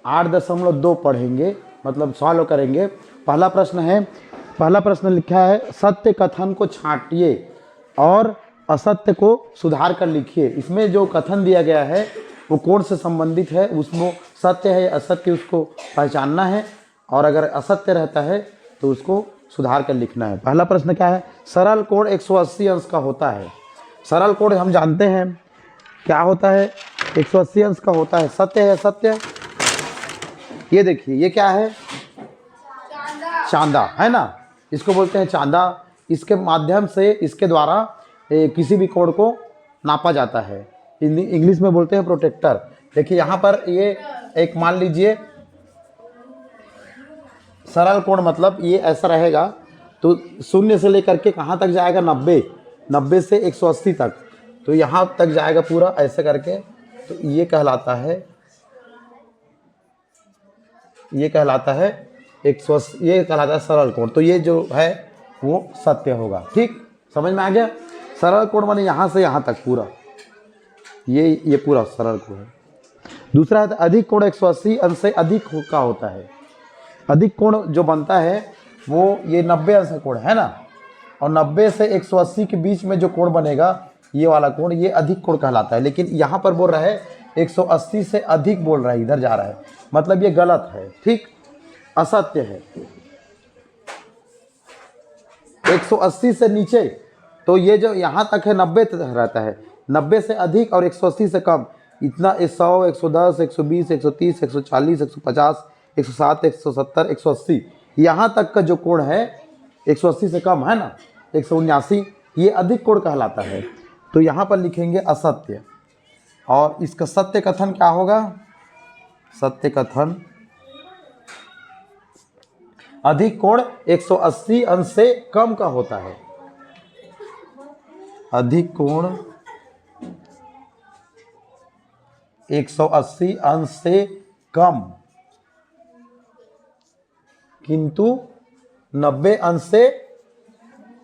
8.2 पढ़ेंगे, मतलब सॉल्व करेंगे। पहला प्रश्न लिखा है सत्य कथन को छांटिए और असत्य को सुधार कर लिखिए। इसमें जो कथन दिया गया है वो कौन से संबंधित है, उसमें सत्य है या असत्य उसको पहचानना है, और अगर असत्य रहता है तो उसको सुधार कर लिखना है। पहला प्रश्न क्या है, सरल कोण 180 अंश का होता है। सरल कोण हम जानते हैं क्या होता है, 180 अंश का होता है। सत्य है असत्य? ये देखिए ये क्या है, चांदा है ना, इसको बोलते हैं चांदा। इसके माध्यम से, इसके द्वारा किसी भी कोण को नापा जाता है। इंग्लिश में बोलते हैं प्रोटेक्टर। देखिए यहाँ पर ये एक मान लीजिए सरल कोण, मतलब ये ऐसा रहेगा, तो 0 से लेकर के कहाँ तक जाएगा, 90 से 180 तक, तो यहाँ तक जाएगा पूरा ऐसे करके, तो ये कहलाता है 180, ये कहलाता है सरल कोण। तो ये जो है वो सत्य होगा। ठीक, समझ में आ गया। सरल कोण माने यहाँ से यहाँ तक पूरा, ये पूरा सरल कोण है। दूसरा है अधिक कोण 180 अंश से अधिक का होता है। अधिक कोण जो बनता है वो ये 90 अंश का कोण है ना, और 90 से 180 के बीच में जो कोण बनेगा ये वाला कोण, ये अधिक कोण कहलाता है। लेकिन यहाँ पर बोल रहा है 180 से अधिक बोल रहा है, इधर जा रहा है, मतलब ये गलत है। ठीक, असत्य है। 180 से नीचे तो ये जो यहाँ तक है 90 तक रहता है, 90 से अधिक और 180 से कम, इतना 100, 110, 120, 130, 140, 150, 160, 170, 180, यहाँ तक का जो कोण है 180 से कम है ना, 179, ये अधिक कोण कहलाता है। तो यहाँ पर लिखेंगे असत्य, और इसका सत्य कथन क्या होगा, सत्य कथन अधिक कोण 180 अंश से कम का होता है। अधिक कोण 180 अंश से कम, किंतु 90 अंश से,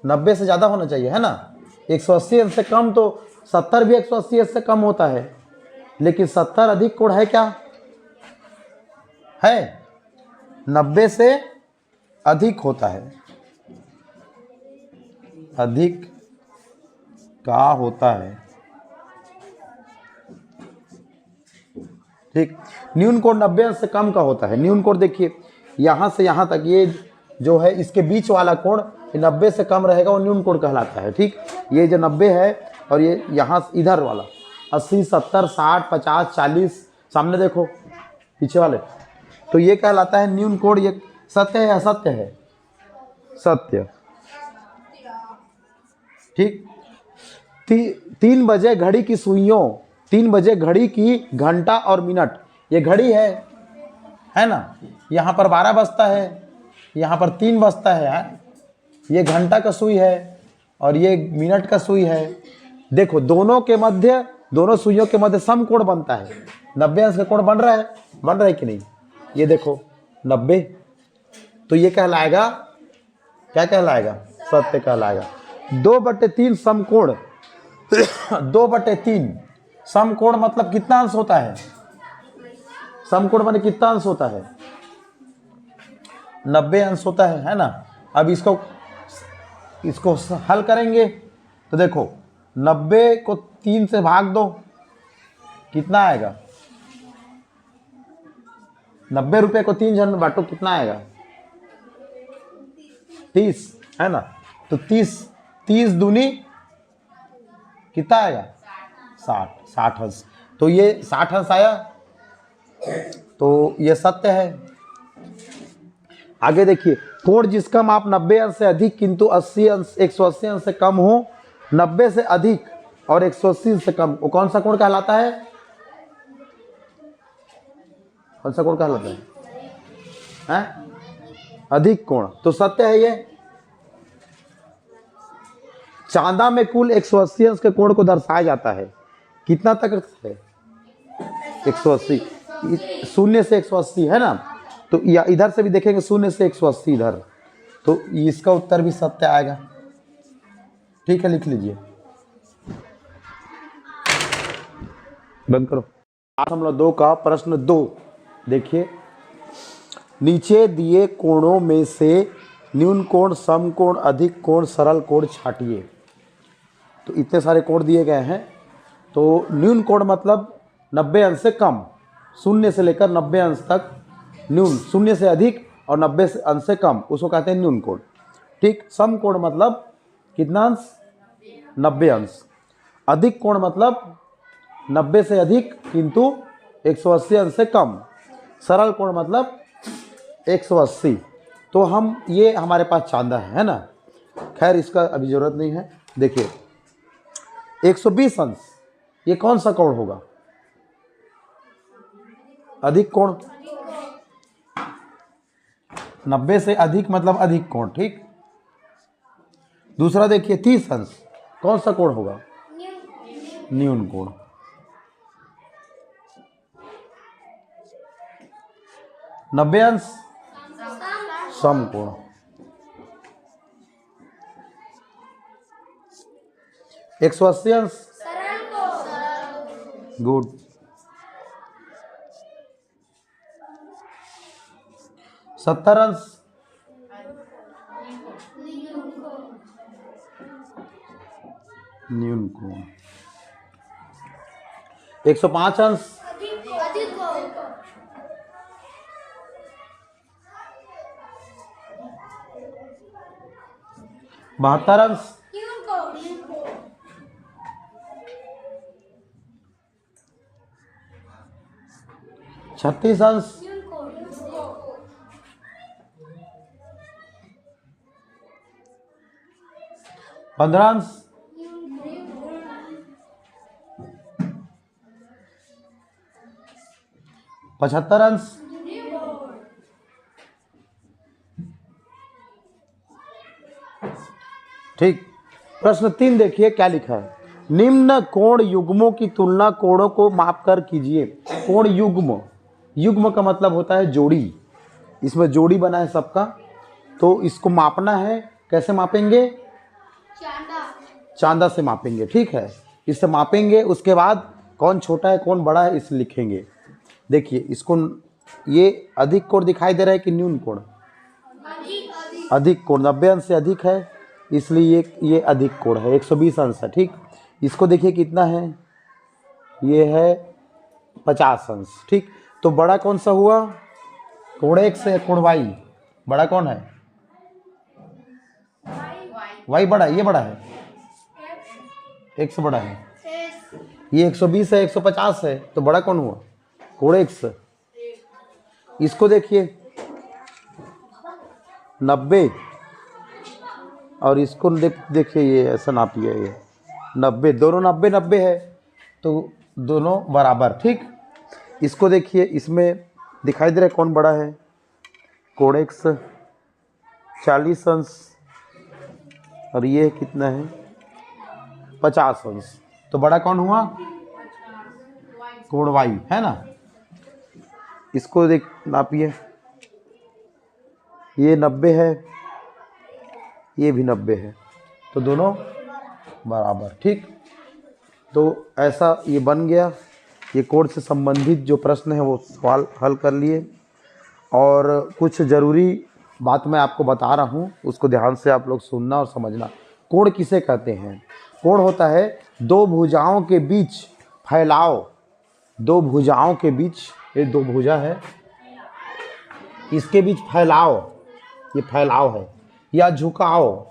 90 से ज़्यादा होना चाहिए है ना। 180 अंश से कम तो 70 भी 180 अंश से कम होता है, लेकिन 70 अधिक कोण है क्या, है 90 से अधिक होता है, अधिक का होता है। ठीक, न्यून कोण 90 अंश से कम का होता है। न्यून कोण देखिए यहाँ से यहाँ तक, ये जो है इसके बीच वाला कोण 90 से कम रहेगा, वो न्यून कोण कहलाता है। ठीक, ये जो 90 है और ये यहाँ इधर वाला 80, 70, 60, 50, 40, सामने देखो पीछे वाले, तो ये कहलाता है न्यून कोण। ये सत्य है असत्य है, सत्य। ठीक, 3 बजे घड़ी की सुइयों, 3 बजे घड़ी की घंटा और मिनट, ये घड़ी है ना, यहाँ पर 12 बजता है, यहाँ पर 3 बजता है, ये घंटा का सुई है और ये मिनट का सुई है। देखो दोनों के मध्य, दोनों सुइयों के मध्य समकोण बनता है, 90 अंश का कोण बन रहा है कि नहीं, ये देखो 90, तो ये कहलाएगा, क्या कहलाएगा, सत्य कहलाएगा। 2/3 समकोण 2/3 समकोण मतलब कितना अंश होता है, समकोण माने कितना अंश होता है, 90 अंश होता है ना। अब इसको हल करेंगे तो देखो 90 को 3 से भाग दो, कितना आएगा, 90 रुपए को 3 जन में बांटो, कितना आएगा, 30 है ना। तो 30 दूनी कितना आएगा, 60 अंश। तो ये 60 अंश आया, तो ये सत्य है। आगे देखिए, कोण जिसका माप 90 अंश से अधिक किंतु 180 अंश से कम हो, 90 से अधिक और 180 से कम, वो कौन सा कोण कहलाता है, कौन सा कोण कहलाता है? अधिक कोण, तो सत्य है ये। चांदा में कुल 180 अंश के कोण को दर्शाया जाता है, कितना तक है, 180, 0 से 180 है ना, तो या इधर से भी देखेंगे 0 से 180 इधर, तो इसका उत्तर भी सत्य आएगा। ठीक है, लिख लीजिए, बंद करो। 8.2 का प्रश्न 2, देखिए, नीचे दिए कोणों में से न्यून कोण, सम कोण, अधिक कोण, सरल कोण छाटिए। तो इतने सारे कोण दिए गए हैं। तो न्यून कोण मतलब 90 अंश से कम, शून्य से लेकर 90 अंश तक न्यून, शून्य से अधिक और 90 अंश से कम, उसको कहते हैं न्यून कोण। ठीक। सम कोण मतलब कितना अंश? 90 अंश। अधिक कोण मतलब 90 से अधिक किंतु 180 अंश से कम। सरल कोण मतलब 180। तो हम ये हमारे पास चांदा है ना, खैर इसका अभी ज़रूरत नहीं है। देखिए 120 अंश, ये कौन सा कोण होगा? अधिक कोण। 90 से अधिक मतलब अधिक कोण। ठीक। दूसरा देखिए 30 अंश, कौन सा कोण होगा? न्यून कोण। नब्बे अंश सम कोण। 180 अंश गुड। 70 अंश न्यून कोण। 105 अंश 72 अंश 36 अंश 15 अंश 75 अंश ठीक। प्रश्न 3 देखिए क्या लिखा है। निम्न कोण युग्मों की तुलना कोणों को मापकर कीजिए। कोण युग्म, युग्म का मतलब होता है जोड़ी। इसमें जोड़ी बना है सबका, तो इसको मापना है। कैसे मापेंगे? चांदा से मापेंगे। ठीक है, इससे मापेंगे। उसके बाद कौन छोटा है कौन बड़ा है इस लिखेंगे। देखिए इसको, ये अधिक कोण दिखाई दे रहा है कि न्यून कोण? अधिक कोण। 90 अंश से अधिक है इसलिए ये अधिक कोण है, 120 अंश है। ठीक। इसको देखिए कितना है, ये है 50 अंश। ठीक। तो बड़ा कौन सा हुआ? कोण x है, कोण y। बड़ा कौन है? y बड़ा है, ये बड़ा है, x बड़ा है। ये 120 है, 150 है, तो बड़ा कौन हुआ? कोण x। इसको देखिए 90 और इसको देखिए, ये ऐसा नापिए, ये 90, दोनों 90 90 है, तो दोनों बराबर। ठीक। इसको देखिए, इसमें दिखाई दे रहा है कौन बड़ा है? कोण x 40 अंश और ये कितना है? 50 अंश। तो बड़ा कौन हुआ? कोण y है ना। इसको देख नापिए, ये 90 है, ये भी 90 है, तो दोनों बराबर। ठीक। तो ऐसा ये बन गया। ये कोण से संबंधित जो प्रश्न है वो सवाल हल कर लिए। और कुछ ज़रूरी बात मैं आपको बता रहा हूँ, उसको ध्यान से आप लोग सुनना और समझना। कोण किसे कहते हैं? कोण होता है दो भुजाओं के बीच फैलाव। दो भुजाओं के बीच, ये दो भुजा है, इसके बीच फैलाव, ये फैलाव है, या झुकाव,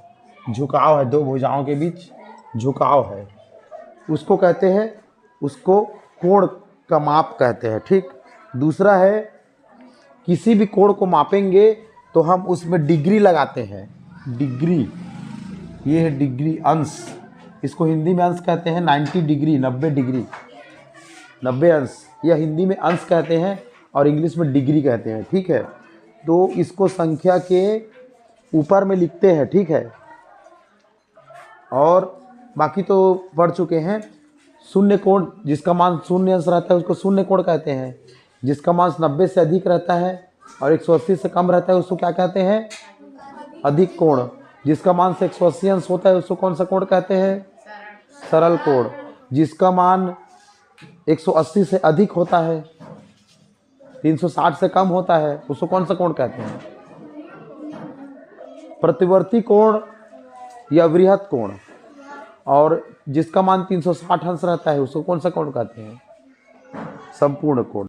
झुकाव है। दो भुजाओं के बीच झुकाव है, उसको कहते हैं, उसको कोण का माप कहते हैं। ठीक। दूसरा है, किसी भी कोण को मापेंगे तो हम उसमें डिग्री लगाते हैं। डिग्री, ये है डिग्री, अंश। इसको हिंदी में अंश कहते हैं। 90 डिग्री, 90 डिग्री, 90 अंश, यह हिंदी में अंश कहते हैं और इंग्लिश में डिग्री कहते हैं। ठीक है। तो इसको संख्या के ऊपर में लिखते हैं। ठीक है। और बाकी तो पढ़ चुके हैं। शून्य कोण, जिसका मान शून्य अंश रहता है उसको शून्य कोण कहते हैं। जिसका मान 90 से अधिक रहता है और 180 से कम रहता है उसको क्या कहते हैं? अधिक कोण। जिसका मान से 180 अंश होता है उसको कौन सा कोण कहते हैं? सरल कोण। जिसका मान 180 से अधिक होता है 360 से कम होता है उसको कौन सा कोण कहते हैं? प्रतिवर्ती कोण या वृहत कोण, और जिसका मान 360 अंश रहता है उसको कौन सा कोण कहते हैं? संपूर्ण कोण।